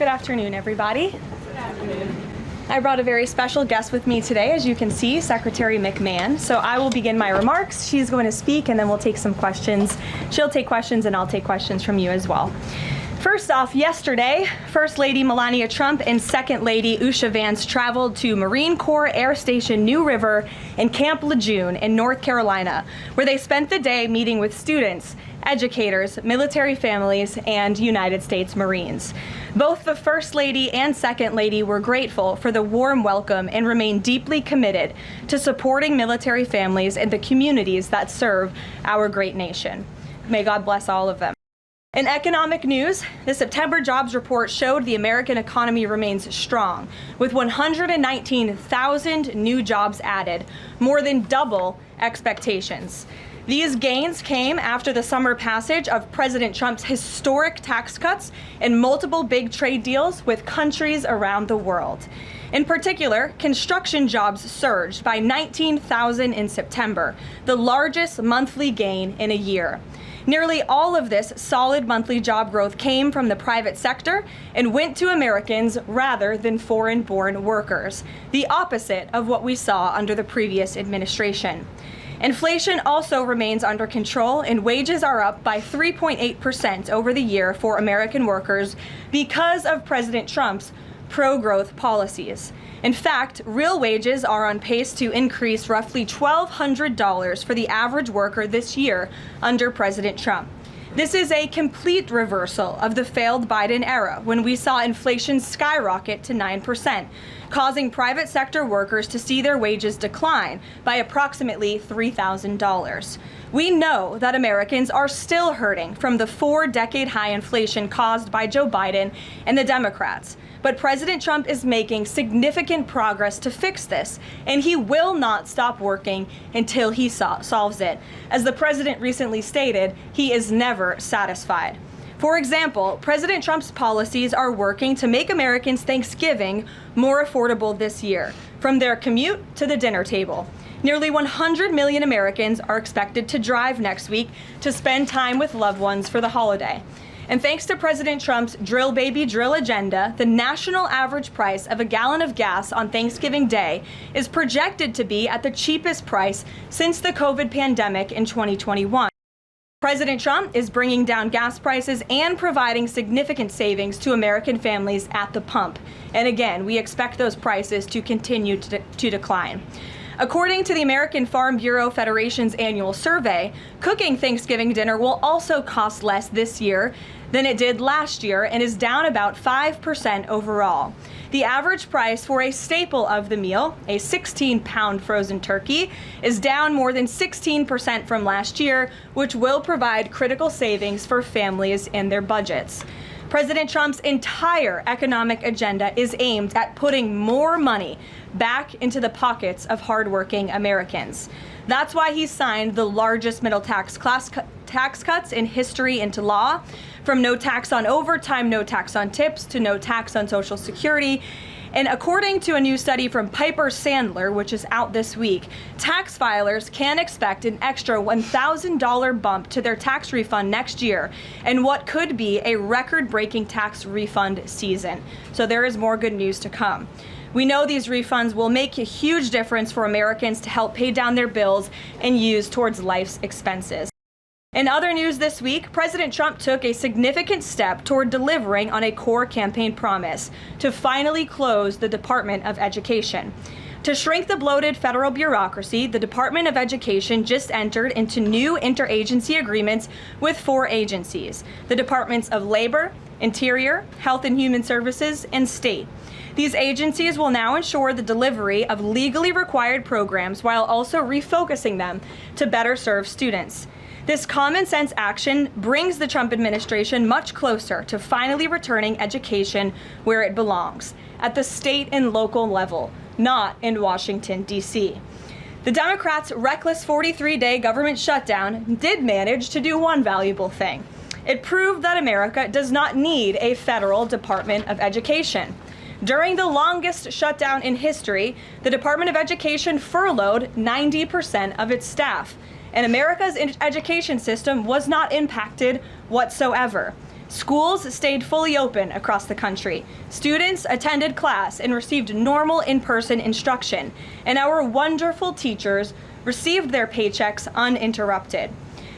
Good afternoon, everybody. Good afternoon. I brought a very special guest with me today, as you can see, Secretary McMahon. So I will begin my remarks. She's going to speak, and then we'll take some questions. She'll take questions, and I'll take questions from you as well. First off, yesterday, First Lady Melania Trump and Second Lady Usha Vance traveled to Marine Corps Air Station New River and Camp Lejeune in North Carolina, where they spent the day meeting with students, educators, military families, and United States Marines. Both the First Lady and Second Lady were grateful for the warm welcome and remain deeply committed to supporting military families and the communities that serve our great nation. May God bless all of them. In economic news, the September jobs report showed the American economy remains strong, with 119,000 new jobs added, more than double expectations. These gains came after the summer passage of President Trump's historic tax cuts and multiple big trade deals with countries around the world. In particular, construction jobs surged by 19,000 in September, the largest monthly gain in a year. Nearly all of this solid monthly job growth came from the private sector and went to Americans rather than foreign-born workers, the opposite of what we saw under the previous administration. Inflation also remains under control, and wages are up by 3.8% over the year for American workers because of President Trump's pro-growth policies. In fact, real wages are on pace to increase roughly $1,200 for the average worker this year under President Trump. This is a complete reversal of the failed Biden era, when we saw inflation skyrocket to 9%, causing private sector workers to see their wages decline by approximately $3,000. We know that Americans are still hurting from the 4-decade high inflation caused by Joe Biden and the Democrats. But President Trump is making significant progress to fix this, and he will not stop working until he solves it. As the president recently stated, he is never satisfied. For example, President Trump's policies are working to make Americans' Thanksgiving more affordable this year, from their commute to the dinner table. Nearly 100 million Americans are expected to drive next week to spend time with loved ones for the holiday. And thanks to President Trump's drill baby drill agenda, the national average price of a gallon of gas on Thanksgiving Day is projected to be at the cheapest price since the COVID pandemic in 2021. President Trump is bringing down gas prices and providing significant savings to American families at the pump. And again, we expect those prices to continue to decline. According to the American Farm Bureau Federation's annual survey, cooking Thanksgiving dinner will also cost less this year than it did last year and is down about 5% overall. The average price for a staple of the meal, a 16-pound frozen turkey, is down more than 16% from last year, which will provide critical savings for families and their budgets. President Trump's entire economic agenda is aimed at putting more money back into the pockets of hardworking Americans. That's why he signed the largest middle tax cuts in history into law, from no tax on overtime, no tax on tips, to no tax on Social Security. And according to a new study from Piper Sandler, which is out this week, tax filers can expect an extra $1,000 bump to their tax refund next year, and what could be a record-breaking tax refund season. So there is more good news to come. We know these refunds will make a huge difference for Americans to help pay down their bills and use towards life's expenses. In other news this week, President Trump took a significant step toward delivering on a core campaign promise to finally close the Department of Education. To shrink the bloated federal bureaucracy, the Department of Education just entered into new interagency agreements with 4 agencies: the Departments of Labor, Interior, Health and Human Services, and State. These agencies will now ensure the delivery of legally required programs while also refocusing them to better serve students. This common sense action brings the Trump administration much closer to finally returning education where it belongs, at the state and local level, not in Washington, D.C. The Democrats' reckless 43-day government shutdown did manage to do one valuable thing. It proved that America does not need a federal Department of Education. During the longest shutdown in history, the Department of Education furloughed 90% of its staff, and America's education system was not impacted whatsoever. Schools stayed fully open across the country. Students attended class and received normal in-person instruction, and our wonderful teachers received their paychecks uninterrupted.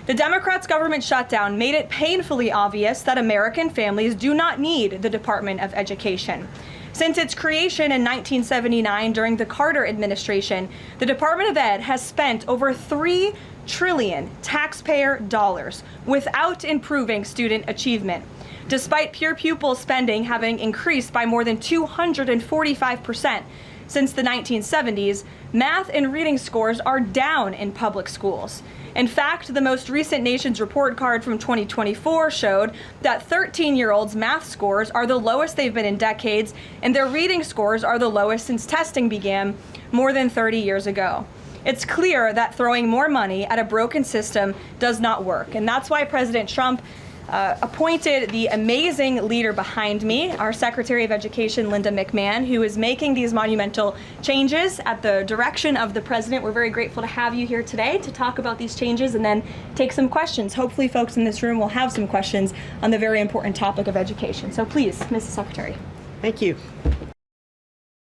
The Democrats' government shutdown made it painfully obvious that American families do not need the Department of Education. Since its creation in 1979 during the Carter administration, the Department of Ed has spent over $3 trillion taxpayer dollars without improving student achievement. Despite pure pupil spending having increased by more than 245% since the 1970s, math and reading scores are down in public schools. In fact, the most recent Nation's Report Card from 2024 showed that 13-year-olds' math scores are the lowest they've been in decades, and their reading scores are the lowest since testing began more than 30 years ago. It's clear that throwing more money at a broken system does not work, and that's why President Trump appointed the amazing leader behind me, our Secretary of Education, Linda McMahon, who is making these monumental changes at the direction of the president. We're very grateful to have you here today to talk about these changes and then take some questions. Hopefully folks in this room will have some questions on the very important topic of education. So please, Mrs. Secretary. Thank you.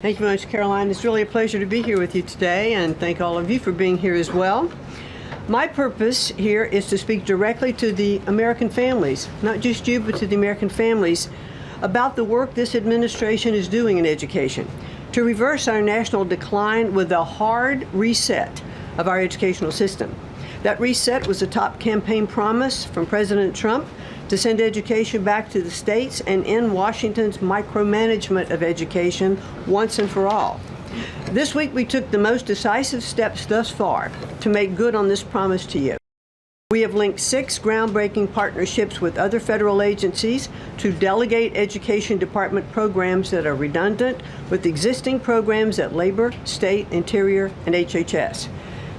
Thank you very much, Karoline. It's really a pleasure to be here with you today, and thank all of you for being here as well. My purpose here is to speak directly to the American families, not just you, but to the American families, about the work this administration is doing in education to reverse our national decline with a hard reset of our educational system. That reset was a top campaign promise from President Trump to send education back to the states and end Washington's micromanagement of education once and for all. This week, we took the most decisive steps thus far to make good on this promise to you. We have linked 6 groundbreaking partnerships with other federal agencies to delegate education department programs that are redundant with existing programs at Labor, State, Interior, and HHS.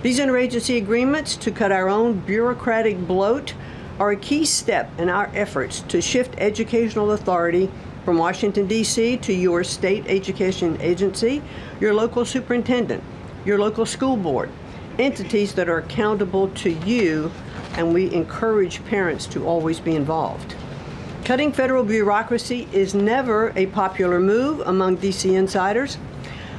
These interagency agreements to cut our own bureaucratic bloat are a key step in our efforts to shift educational authority from Washington, D.C. to your state education agency, your local superintendent, your local school board, entities that are accountable to you, and we encourage parents to always be involved. Cutting federal bureaucracy is never a popular move among D.C. insiders.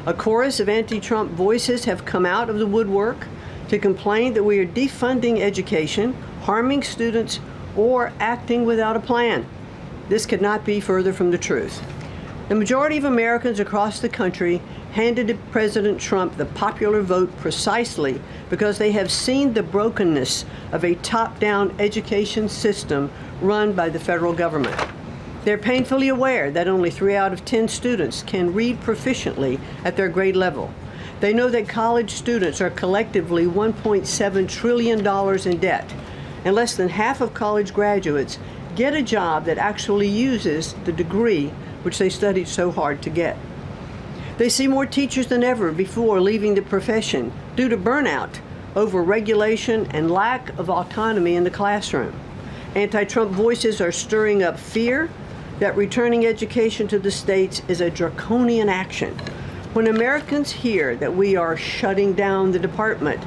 A chorus of anti-Trump voices have come out of the woodwork to complain that we are defunding education, harming students, or acting without a plan. This could not be further from the truth. The majority of Americans across the country handed President Trump the popular vote precisely because they have seen the brokenness of a top-down education system run by the federal government. They're painfully aware that only 3 out of 10 students can read proficiently at their grade level. They know that college students are collectively $1.7 trillion in debt, and less than half of college graduates get a job that actually uses the degree which they studied so hard to get. They see more teachers than ever before leaving the profession due to burnout, over-regulation, and lack of autonomy in the classroom. Anti-Trump voices are stirring up fear that returning education to the states is a draconian action. When Americans hear that we are shutting down the department,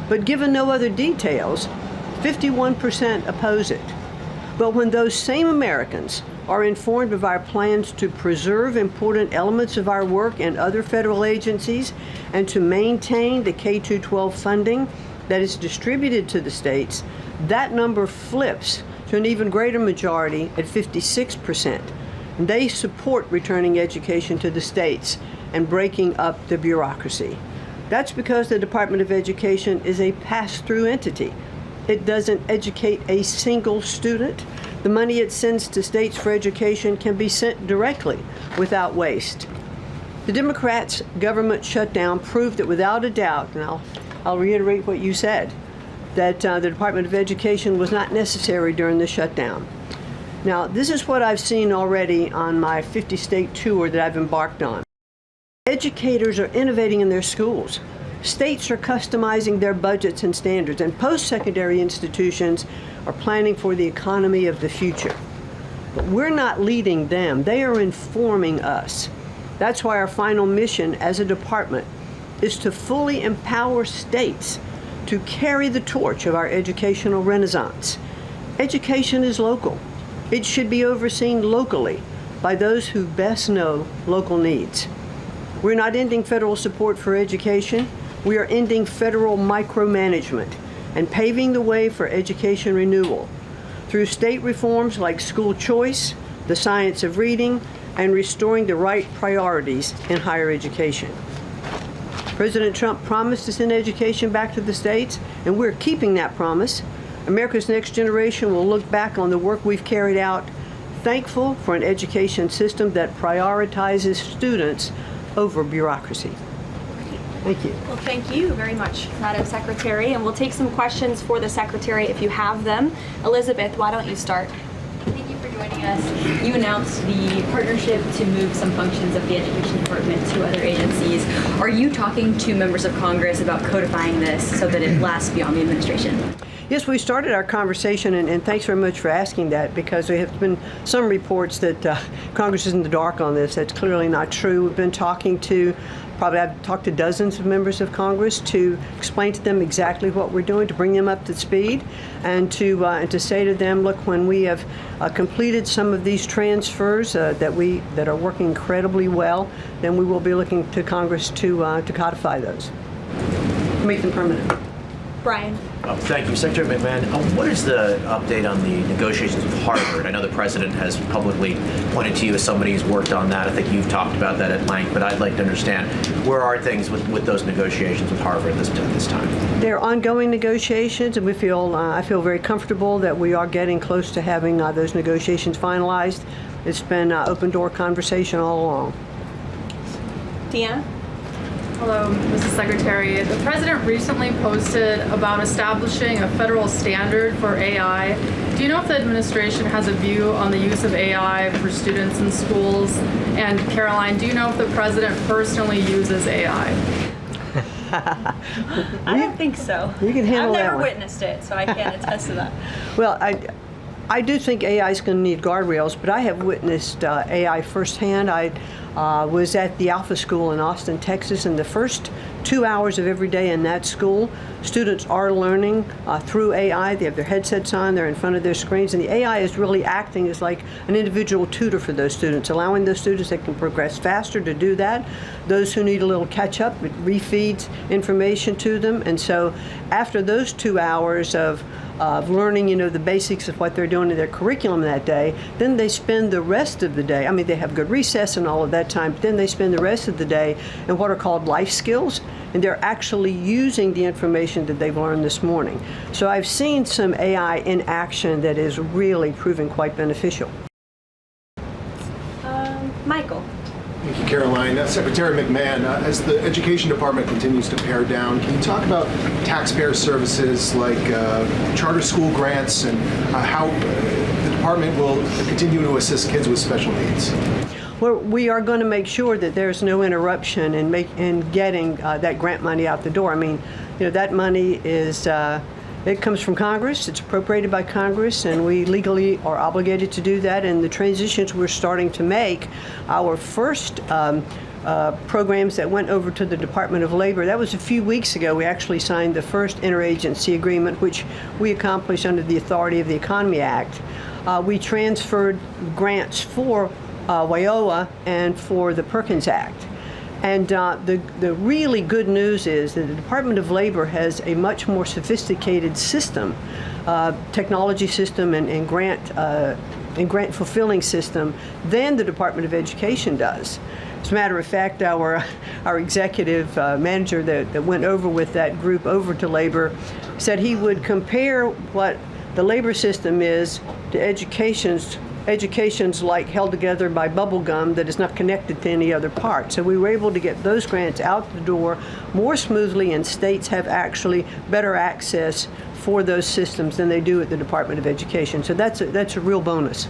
but given no other details, 51% oppose it. But when those same Americans are informed of our plans to preserve important elements of our work in other federal agencies and to maintain the K-12 funding that is distributed to the states, that number flips to an even greater majority at 56%. And they support returning education to the states and breaking up the bureaucracy. That's because the Department of Education is a pass-through entity. It doesn't educate a single student. The money it sends to states for education can be sent directly without waste. The Democrats' government shutdown proved that without a doubt, and I'll reiterate what you said, that the Department of Education was not necessary during the shutdown. Now, this is what I've seen already on my 50-state tour that I've embarked on. Educators are innovating in their schools. States are customizing their budgets and standards, and post-secondary institutions are planning for the economy of the future. But we're not leading them. They are informing us. That's why our final mission as a department is to fully empower states to carry the torch of our educational renaissance. Education is local. It should be overseen locally by those who best know local needs. We're not ending federal support for education. We are ending federal micromanagement and paving the way for education renewal through state reforms like school choice, the science of reading, and restoring the right priorities in higher education. President Trump promised to send education back to the states, and we're keeping that promise. America's next generation will look back on the work we've carried out, thankful for an education system that prioritizes students over bureaucracy. Thank you. Well, thank you very much, Madam Secretary. And we'll take some questions for the Secretary if you have them. Elizabeth, why don't you start? Thank you for joining us. You announced the partnership to move some functions of the Education Department to other agencies. Are you talking to members of Congress about codifying this so that it lasts beyond the administration? Yes, we started our conversation, and thanks very much for asking that, because there have been some reports that Congress is in the dark on this. That's clearly not true. We've been talking to, I've talked to dozens of members of Congress to explain to them exactly what we're doing, to bring them up to speed, and to say to them, look, when we have completed some of these transfers that are working incredibly well, then we will be looking to Congress to codify those, make them permanent. Brian. Thank you. Secretary McMahon, what is the update on the negotiations with Harvard? I know the president has publicly pointed to you as somebody who's worked on that. I think you've talked about that at length, but I'd like to understand where are things with those negotiations with Harvard at this time? They're ongoing negotiations, and I feel very comfortable that we are getting close to having those negotiations finalized. It's been open door conversation all along. Deanna? Hello, Mrs. Secretary. The President recently posted about establishing a federal standard for AI. Do you know if the administration has a view on the use of AI for students in schools? And Karoline, do you know if the President personally uses AI? I don't think so. You can handle that I've never one. witnessed it, so I can't attest to that. Well, I do think AI is going to need guardrails, but I have witnessed AI firsthand. I was at the Alpha School in Austin, Texas, and the first 2 hours of every day in that school, students are learning through AI. They have their headsets on, they're in front of their screens, and the AI is really acting as like an individual tutor for those students, allowing those students that can progress faster to do that. Those who need a little catch-up, it refeeds information to them. And so after those 2 hours of learning, the basics of what they're doing in their curriculum that day, then they spend the rest of the day, I mean, they have good recess and all of that time, but then they spend the rest of the day in what are called life skills, and they're actually using the information that they've learned this morning. So I've seen some AI in action that is really proving quite beneficial. Michael. Thank you, Karoline. Secretary McMahon, as the Education Department continues to pare down, can you talk about taxpayer services like charter school grants and how the department will continue to assist kids with special needs? Well, we are going to make sure that there's no interruption in getting that grant money out the door. I mean, that money is it comes from Congress. It's appropriated by Congress, and we legally are obligated to do that. And the transitions we're starting to make, our first programs that went over to the Department of Labor, that was a few weeks ago. We actually signed the first interagency agreement, which we accomplished under the authority of the Economy Act. We transferred grants for WIOA and for the Perkins Act. And the really good news is that the Department of Labor has a much more sophisticated system, technology system and grant fulfilling system than the Department of Education does. As a matter of fact, our executive manager that went over with that group over to Labor said he would compare what the labor system is to education's like held together by bubble gum that is not connected to any other part. So we were able to get those grants out the door more smoothly, and states have actually better access for those systems than they do at the Department of Education. So that's a real bonus.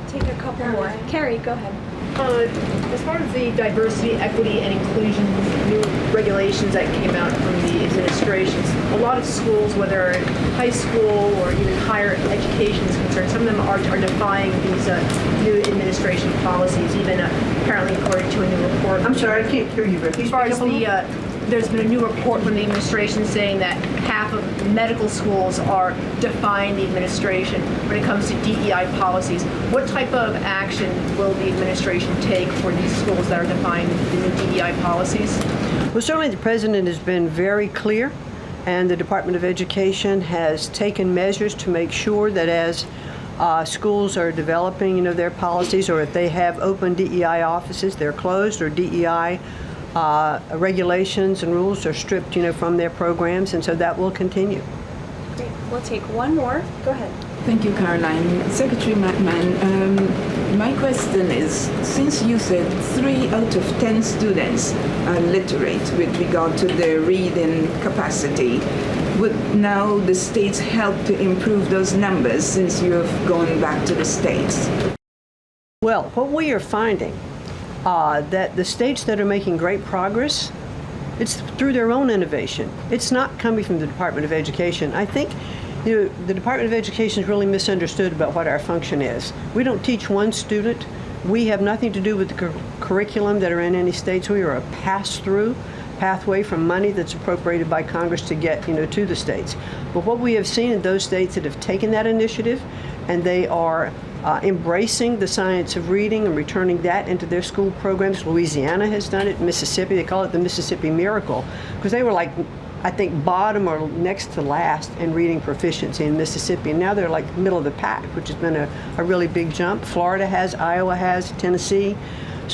Take a couple more. Carrie, go ahead. As far as the diversity, equity, and inclusion new regulations that came out from the administrations, a lot of schools, whether high school or even higher education is concerned, some of them are defying these new administration policies, even apparently according to a new report. I'm sorry, I can't hear you, Rick. As far as there's been a new report from the administration saying that half of medical schools are defying the administration when it comes to DEI policies. What type of action will the administration take for these schools that are defying the new DEI policies? Well, certainly the president has been very clear, and the Department of Education has taken measures to make sure that as schools are developing, their policies, or if they have open DEI offices, they're closed, or DEI regulations and rules are stripped, from their programs, and so that will continue. Great. We'll take one more. Go ahead. Thank you, Caroline. Secretary McMahon, my question is, since you said 3 out of 10 students are literate with regard to their reading capacity, would now the states help to improve those numbers since you have gone back to the states? Well, what we are finding that the states that are making great progress, it's through their own innovation. It's not coming from the Department of Education. I think the Department of Education is really misunderstood about what our function is. We don't teach one student. We have nothing to do with the curriculum that are in any states. We are a pass-through pathway from money that's appropriated by Congress to get to the states. But what we have seen in those states that have taken that initiative and they are embracing the science of reading and returning that into their school programs. Louisiana has done it. Mississippi, they call it the Mississippi Miracle, because they were I think bottom or next to last in reading proficiency in Mississippi, and now they're middle of the pack, which has been a really big jump. Florida has, Iowa has, Tennessee.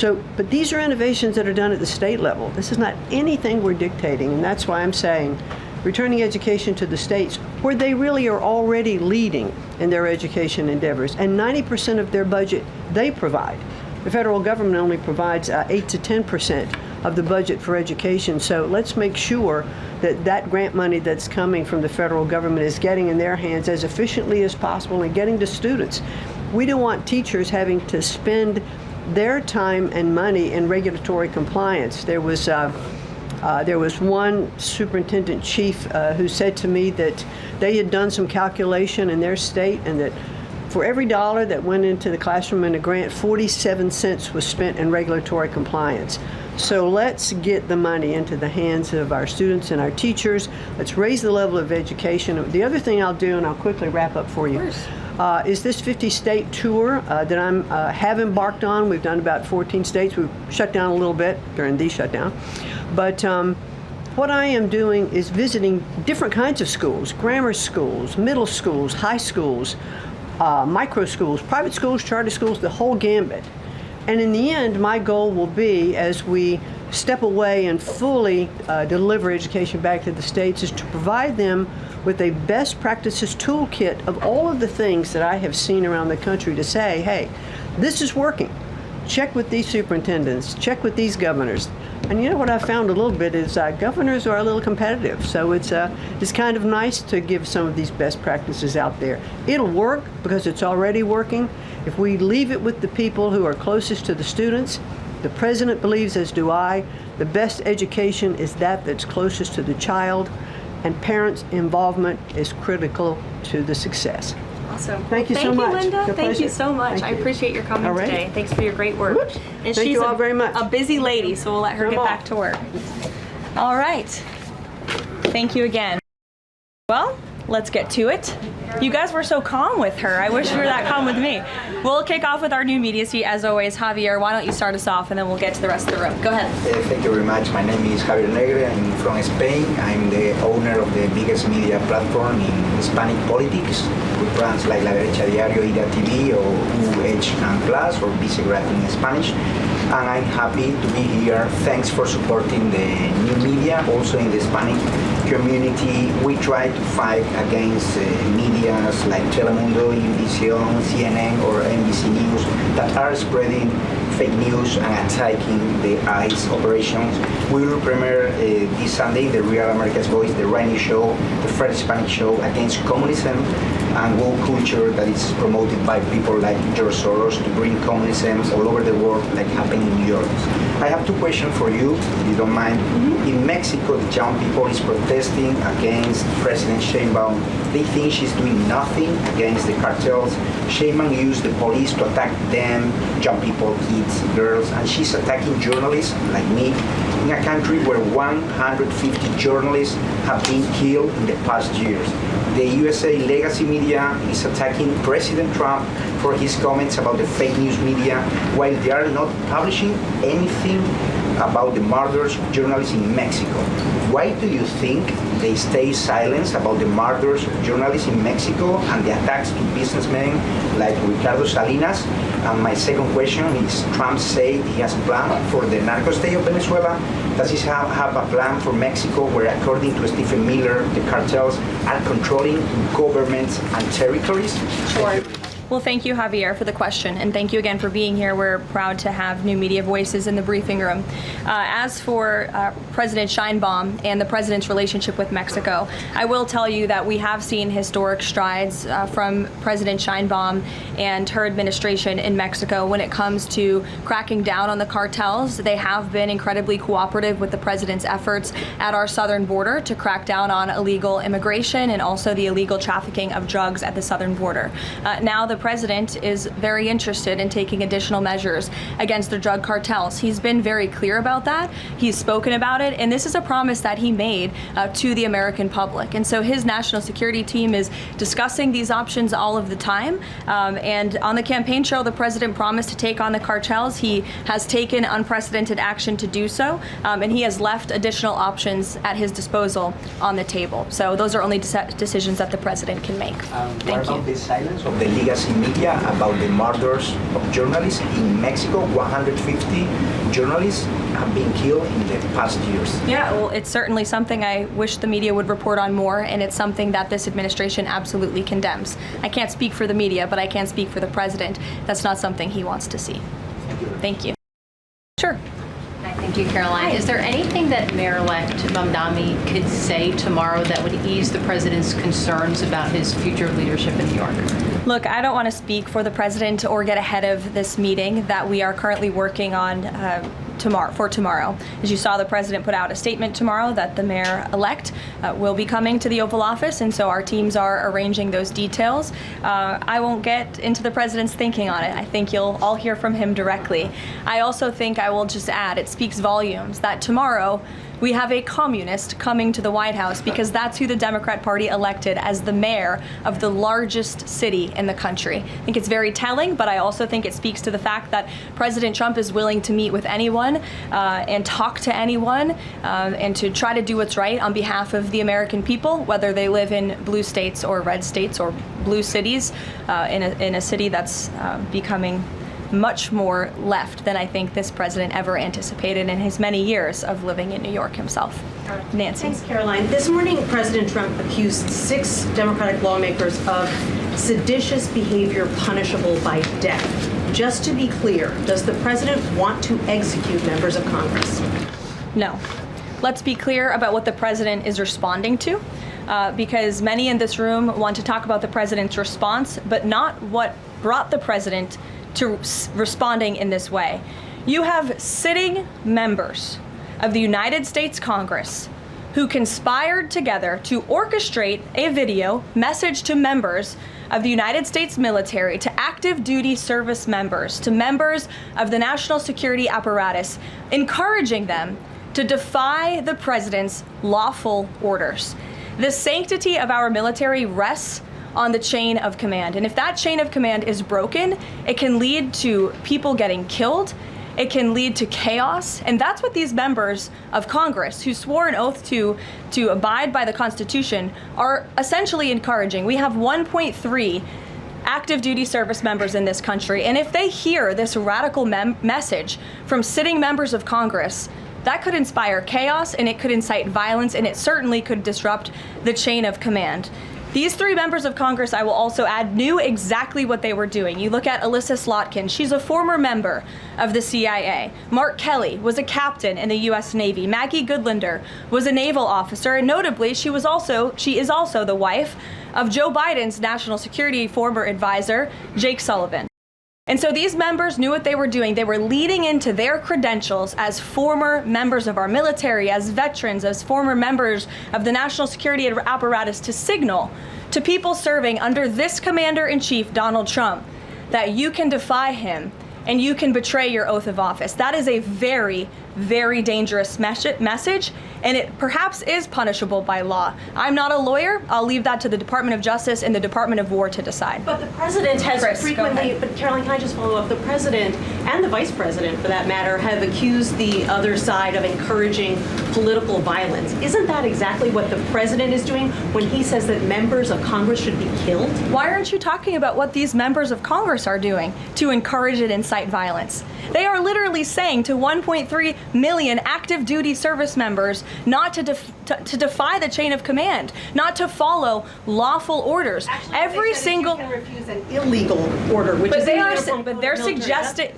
But these are innovations that are done at the state level. This is not anything we're dictating, and that's why I'm saying returning education to the states where they really are already leading in their education endeavors, and 90% of their budget they provide. The federal government only provides 8 to 10% of the budget for education, so let's make sure that that grant money that's coming from the federal government is getting in their hands as efficiently as possible and getting to students. We don't want teachers having to spend their time and money in regulatory compliance. There was one superintendent chief who said to me that they had done some calculation in their state, and that for every dollar that went into the classroom in a grant, 47 cents was spent in regulatory compliance. So let's get the money into the hands of our students and our teachers. Let's raise the level of education. The other thing I'll do, and I'll quickly wrap up for you, is this 50-state tour that I have embarked on. We've done about 14 states. We've shut down a little bit during the shutdown. But what I am doing is visiting different kinds of schools, grammar schools, middle schools, high schools, micro schools, private schools, charter schools, the whole gambit. And in the end, my goal will be, as we step away and fully deliver education back to the states, is to provide them with a best practices toolkit of all of the things that I have seen around the country to say, hey, this is working. Check with these superintendents, check with these governors. And what I found a little bit is governors are a little competitive, so it's kind of nice to give some of these best practices out there. It'll work because it's already working. If we leave it with the people who are closest to the students, the president believes, as do I, the best education is that's closest to the child, and parents' involvement is critical to the success. Awesome. Thank you so much. Thank you, Linda. Thank you so much. Thank I you. appreciate your coming All right. today. Thanks for your great work. Whoops. And Thank she's you all very much. a busy lady, so we'll let her Come get on. back to work. All right. Thank you again. Well, let's get to it. You guys were so calm with her. I wish you were that calm with me. We'll kick off with our new media suite, as always. Javier, why don't you start us off, and then we'll get to the rest of the room. Go ahead. Thank you very much. My name is Javier Negre. I'm from Spain. I'm the owner of the biggest media platform in Hispanic politics, with brands like La Derecha Diario, Ida TV, or UH Plus, or Vicegrad in Spanish. And I'm happy to be here. Thanks for supporting the new media. Also in the Hispanic community, we try to fight against medias like Telemundo, Univision, CNN, or NBC News that are spreading fake news and attacking the ICE operations. We will premiere this Sunday the Real America's Voice, the Rainy Show, the first Hispanic show against communism and woke culture that is promoted by people like George Soros to bring communism all over the world, like happened in New York. I have two questions for you, if you don't mind. In Mexico, the young people is protesting against President Sheinbaum. They think she's doing nothing against the cartels. Sheinbaum used the police to attack them. Young people keep kids, girls, and she's attacking journalists like me in a country where 150 journalists have been killed in the past years. The USA legacy media is attacking President Trump for his comments about the fake news media, while they are not publishing anything about the murders of journalists in Mexico. Why do you think they stay silent about the murders of journalists in Mexico and the attacks to businessmen like Ricardo Salinas? And my second question is, Trump said he has a plan for the narco state of Venezuela. Does he have a plan for Mexico where, according to Stephen Miller, the cartels are controlling governments and territories? Sure. Well, thank you, Javier, for the question, and thank you again for being here. We're proud to have new media voices in the briefing room. As for President Sheinbaum and the president's relationship with Mexico, I will tell you that we have seen historic strides from President Sheinbaum and her administration in Mexico when it comes to cracking down on the cartels. They have been incredibly cooperative with the president's efforts at our southern border to crack down on illegal immigration and also the illegal trafficking of drugs at the southern border. Now the president is very interested in taking additional measures against the drug cartels. He's been very clear about that. He's spoken about it, and this is a promise that he made to the American public. And so his national security team is discussing these options all of the time. And on the campaign trail, the president promised to take on the cartels. He has taken unprecedented action to do so, and he has left additional options at his disposal on the table. So those are only decisions that the president can make. Thank you. What about the silence of the legacy media about the murders of journalists in Mexico? 150 journalists have been killed in the past years. Yeah, well, it's certainly something I wish the media would report on more, and it's something that this administration absolutely condemns. I can't speak for the media, but I can speak for the president. That's not something he wants to see. Thank you. Sure. Thank you, Caroline. Is there anything that Mayor-elect Mamdani could say tomorrow that would ease the president's concerns about his future leadership in New York? Look, I don't want to speak for the president or get ahead of this meeting that we are currently working on tomorrow. As you saw, the president put out a statement tomorrow that the mayor-elect will be coming to the Oval Office, and so our teams are arranging those details. I won't get into the president's thinking on it. I think you'll all hear from him directly. I also think I will just add, it speaks volumes that tomorrow we have a communist coming to the White House because that's who the Democrat Party elected as the mayor of the largest city in the country. I think it's very telling, but I also think it speaks to the fact that President Trump is willing to meet with anyone and talk to anyone and to try to do what's right on behalf of the American people, whether they live in blue states or red states or blue cities, in a city that's becoming much more left than I think this president ever anticipated in his many years of living in New York himself. Nancy. Thanks, Caroline. This morning, President Trump accused 6 Democratic lawmakers of seditious behavior punishable by death. Just to be clear, does the president want to execute members of Congress? No. Let's be clear about what the president is responding to, because many in this room want to talk about the president's response, but not what brought the president to responding in this way. You have sitting members of the United States Congress who conspired together to orchestrate a video message to members of the United States military, to active duty service members, to members of the national security apparatus, encouraging them to defy the president's lawful orders. The sanctity of our military rests on the chain of command. And if that chain of command is broken, it can lead to people getting killed. It can lead to chaos. And that's what these members of Congress who swore an oath to abide by the Constitution are essentially encouraging. We have 1.3 active duty service members in this country. And if they hear this radical message from sitting members of Congress, that could inspire chaos and it could incite violence and it certainly could disrupt the chain of command. These 3 members of Congress, I will also add, knew exactly what they were doing. You look at Alyssa Slotkin. She's a former member of the CIA. Mark Kelly was a captain in the U.S. Navy. Maggie Goodlander was a naval officer, and notably, she is also the wife of Joe Biden's national security former advisor, Jake Sullivan. And so these members knew what they were doing. They were leading into their credentials as former members of our military, as veterans, as former members of the national security apparatus to signal to people serving under this commander-in-chief, Donald Trump, that you can defy him and you can betray your oath of office. That is a very, very dangerous message, and it perhaps is punishable by law. I'm not a lawyer. I'll leave that to the Department of Justice and the Department of War to decide. But the president has frequently, but Caroline, can I just follow up? The president and the vice president, for that matter, have accused the other side of encouraging political violence. Isn't that exactly what the president is doing when he says that members of Congress should be killed? Why aren't you talking about what these members of Congress are doing to encourage and incite violence? They are literally saying to 1.3 million active duty service members not to defy the chain of command, not to follow lawful orders. Actually, Every single you can refuse an illegal order, which but is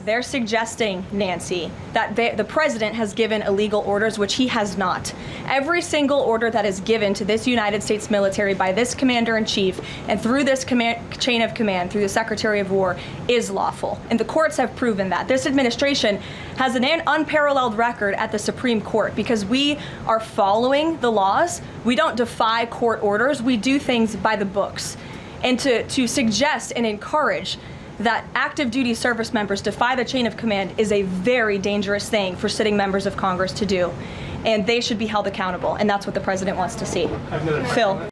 they're suggesting, Nancy, that the president has given illegal orders, which he has not. Every single order that is given to this United States military by this commander-in-chief and through this chain of command, through the Secretary of War, is lawful. And the courts have proven that. This administration has an unparalleled record at the Supreme Court because we are following the laws. We don't defy court orders. We do things by the books. And to suggest and encourage that active duty service members defy the chain of command is a very dangerous thing for sitting members of Congress to do. And they should be held accountable. And that's what the president wants to see. Phil.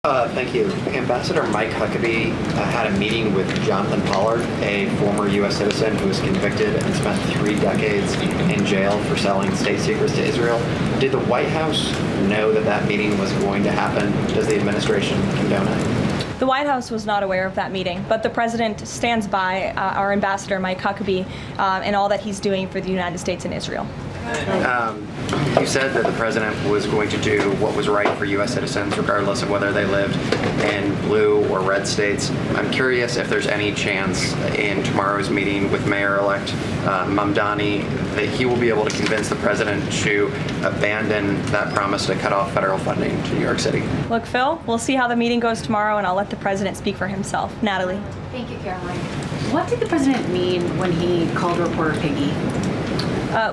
Thank you. Ambassador Mike Huckabee had a meeting with Jonathan Pollard, a former U.S. citizen who was convicted and spent 3 decades in jail for selling state secrets to Israel. Did the White House know that that meeting was going to happen? Does the administration condone it? The White House was not aware of that meeting, but the president stands by our ambassador, Mike Huckabee, and all that he's doing for the United States and Israel. You said that the president was going to do what was right for U.S. citizens, regardless of whether they lived in blue or red states. I'm curious if there's any chance in tomorrow's meeting with Mayor-elect Mamdani that he will be able to convince the president to abandon that promise to cut off federal funding to New York City. Look, Phil, we'll see how the meeting goes tomorrow, and I'll let the president speak for himself. Natalie. Thank you, Caroline. What did the president mean when he called reporter piggy?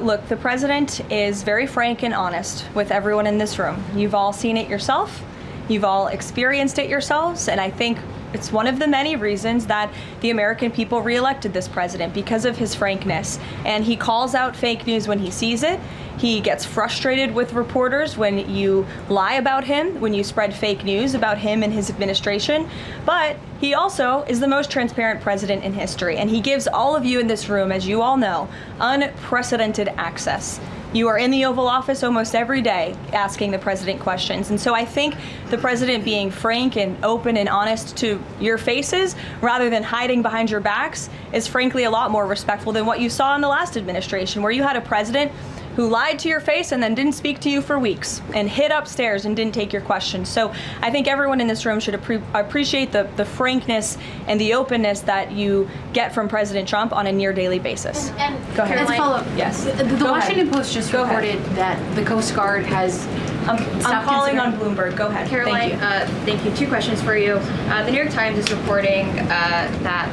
Look, the president is very frank and honest with everyone in this room. You've all seen it yourself. You've all experienced it yourselves, and I think it's one of the many reasons that the American people reelected this president, because of his frankness. And he calls out fake news when he sees it. He gets frustrated with reporters when you lie about him, when you spread fake news about him and his administration. But he also is the most transparent president in history, and he gives all of you in this room, as you all know, unprecedented access. You are in the Oval Office almost every day asking the president questions. And so I think the president being frank and open and honest to your faces rather than hiding behind your backs is frankly a lot more respectful than what you saw in the last administration, where you had a president who lied to your face and then didn't speak to you for weeks and hid upstairs and didn't take your questions. So I think everyone in this room should appreciate the frankness and the openness that you get from President Trump on a near daily basis. And go ahead. As a follow-up, yes. The Washington Post just reported that the Coast Guard has I'm calling on Bloomberg. Go ahead. Caroline, thank you. 2 questions for you. The New York Times is reporting that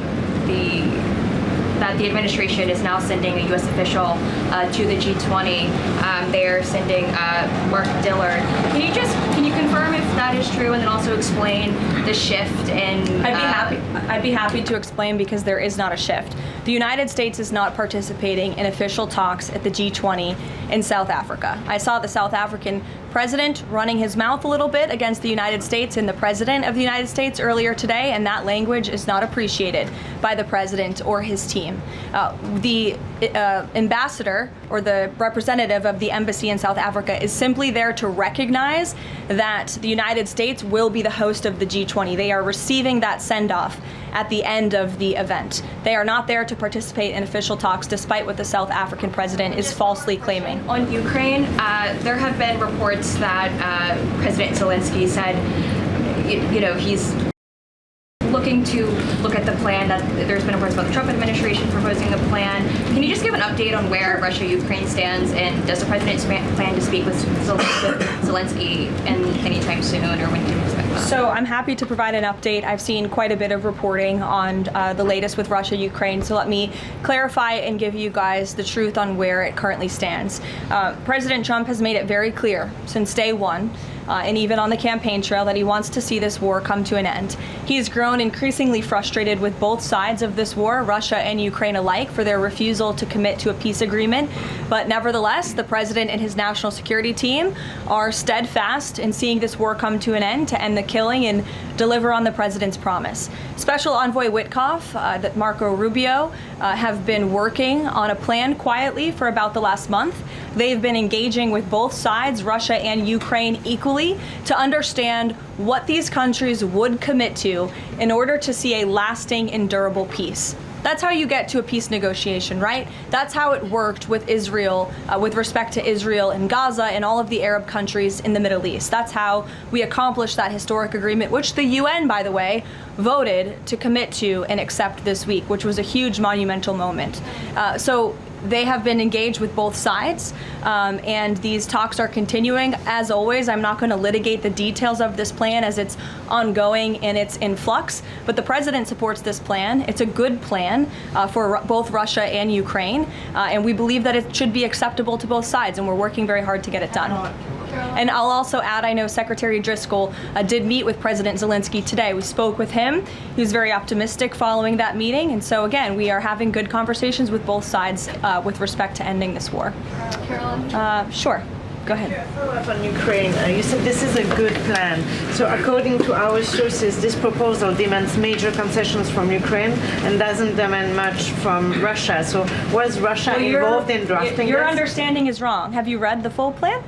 the administration is now sending a U.S. official to the G20. They are sending Mark Dillard. Can you confirm if that is true, and then also explain the shift in? I'd be happy to explain, because there is not a shift. The United States is not participating in official talks at the G20 in South Africa. I saw the South African president running his mouth a little bit against the United States and the president of the United States earlier today, and that language is not appreciated by the president or his team. The ambassador or the representative of the embassy in South Africa is simply there to recognize that the United States will be the host of the G20. They are receiving that send-off at the end of the event. They are not there to participate in official talks, despite what the South African president is falsely claiming. On Ukraine, there have been reports that President Zelensky said, he's looking to look at the plan, that there's been reports about the Trump administration proposing a plan. Can you just give an update on where Russia-Ukraine stands, and does the president plan to speak with Zelensky anytime soon, or when can you expect that? So I'm happy to provide an update. I've seen quite a bit of reporting on the latest with Russia-Ukraine, so let me clarify and give you guys the truth on where it currently stands. President Trump has made it very clear since day one and even on the campaign trail, that he wants to see this war come to an end. He's grown increasingly frustrated with both sides of this war, Russia and Ukraine alike, for their refusal to commit to a peace agreement. But nevertheless, the president and his national security team are steadfast in seeing this war come to an end, to end the killing and deliver on the president's promise. Special Envoy Witkoff, that Marco Rubio, have been working on a plan quietly for about the last month. They've been engaging with both sides, Russia and Ukraine, equally to understand what these countries would commit to in order to see a lasting and durable peace. That's how you get to a peace negotiation, right? That's how it worked with Israel, with respect to Israel and Gaza and all of the Arab countries in the Middle East. That's how we accomplished that historic agreement, which the UN, by the way, voted to commit to and accept this week, which was a huge monumental moment. So they have been engaged with both sides, and these talks are continuing. As always, I'm not going to litigate the details of this plan as it's ongoing and it's in flux, but the president supports this plan. It's a good plan for both Russia and Ukraine, and we believe that it should be acceptable to both sides, and we're working very hard to get it done. And I'll also add, I know Secretary Driscoll did meet with President Zelensky today. We spoke with him. He was very optimistic following that meeting. And so, again, we are having good conversations with both sides with respect to ending this war. Caroline? Sure. Go ahead. Follow up on Ukraine. You said this is a good plan. So according to our sources, this proposal demands major concessions from Ukraine and doesn't demand much from Russia. So was Russia involved in drafting Your this? understanding is wrong. Have you read the full plan?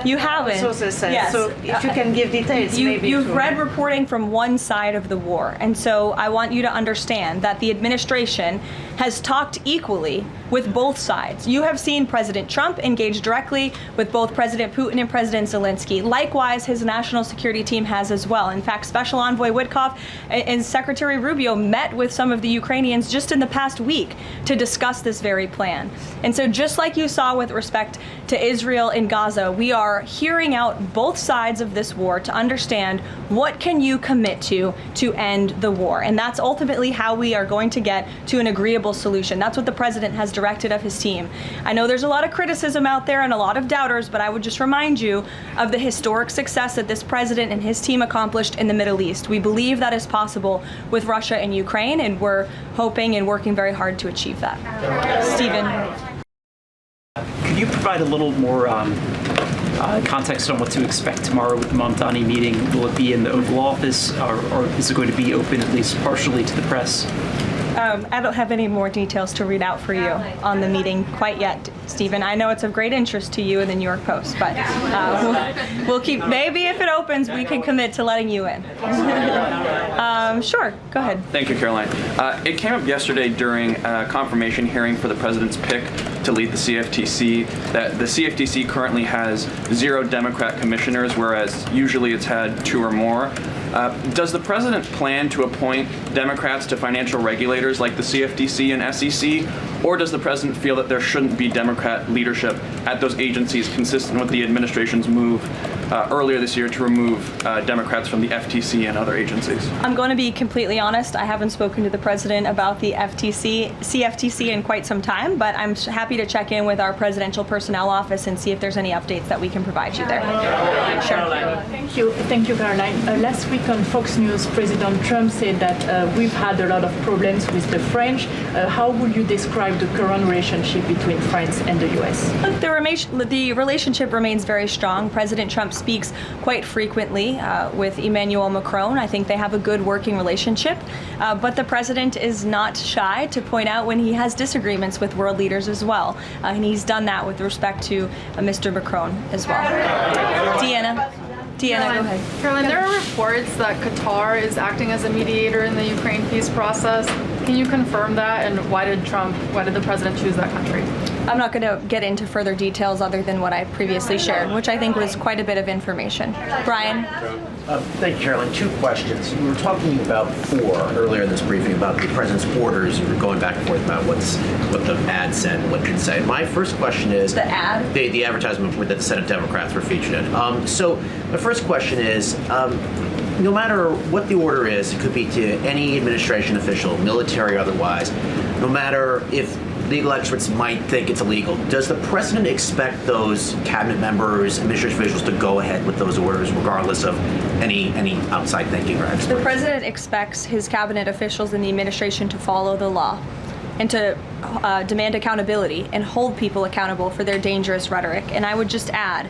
You haven't. Sources said. Yes. So if you can give details, maybe. You've read reporting from one side of the war, and so I want you to understand that the administration has talked equally with both sides. You have seen President Trump engage directly with both President Putin and President Zelensky. Likewise, his national security team has as well. In fact, Special Envoy Witkoff and Secretary Rubio met with some of the Ukrainians just in the past week to discuss this very plan. And so just like you saw with respect to Israel and Gaza, we are hearing out both sides of this war to understand what can you commit to end the war. And that's ultimately how we are going to get to an agreeable solution. That's what the president has directed of his team. I know there's a lot of criticism out there and a lot of doubters, but I would just remind you of the historic success that this president and his team accomplished in the Middle East. We believe that is possible with Russia and Ukraine, and we're hoping and working very hard to achieve that. Stephen. Could you provide a little more context on what to expect tomorrow with the Mamdani meeting? Will it be in the Oval Office, or is it going to be open at least partially to the press? I don't have any more details to read out for you on the meeting quite yet, Stephen. I know it's of great interest to you and the New York Post, but we'll keep, maybe if it opens, we can commit to letting you in. Sure, go ahead. Thank you, Caroline. It came up yesterday during a confirmation hearing for the president's pick to lead the CFTC that the CFTC currently has 0 Democrat commissioners, whereas usually it's had 2 or more. Does the president plan to appoint Democrats to financial regulators like the CFTC and SEC, or does the president feel that there shouldn't be Democrat leadership at those agencies, consistent with the administration's move earlier this year to remove Democrats from the FTC and other agencies? I'm going to be completely honest. I haven't spoken to the president about the CFTC in quite some time, but I'm happy to check in with our presidential personnel office and see if there's any updates that we can provide you there. Sure. Thank you, Caroline. Last week on Fox News, President Trump said that we've had a lot of problems with the French. How would you describe the current relationship between France and the U.S.? Look, the relationship remains very strong. President Trump speaks quite frequently with Emmanuel Macron. I think they have a good working relationship, but the president is not shy to point out when he has disagreements with world leaders as well, and he's done that with respect to Mr. Macron as well. Deanna, go ahead. Caroline, there are reports that Qatar is acting as a mediator in the Ukraine peace process. Can you confirm that, and why did the president choose that country? I'm not going to get into further details other than what I previously shared, which I think was quite a bit of information. Brian? Thank you, Caroline. 2 questions. We were talking about before, earlier in this briefing, about the president's orders. You were going back and forth about what the ad said and what it didn't say. My first question is... The ad? The advertisement that the Senate Democrats were featured in. So my first question is... no matter what the order is, it could be to any administration official, military or otherwise, no matter if legal experts might think it's illegal. Does the president expect those cabinet members, administration officials to go ahead with those orders regardless of any outside thinking or experts? The president expects his cabinet officials and the administration to follow the law and to demand accountability and hold people accountable for their dangerous rhetoric. And I would just add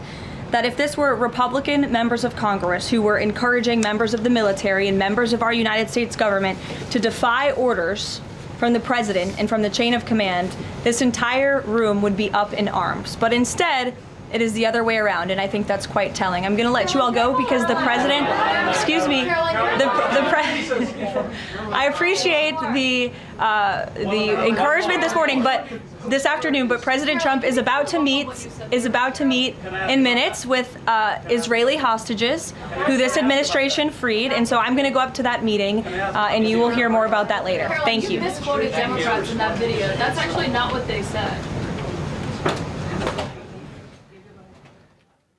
that if this were Republican members of Congress who were encouraging members of the military and members of our United States government to defy orders from the president and from the chain of command, this entire room would be up in arms. But instead, it is the other way around, and I think that's quite telling. I'm going to let you all go because the president, excuse me, I appreciate the encouragement this morning, but this afternoon. But President Trump is about to meet in minutes with Israeli hostages who this administration freed, and so I'm going to go up to that meeting, and you will hear more about that later. Thank you. You misquoted Democrats in that video. That's actually not what they said.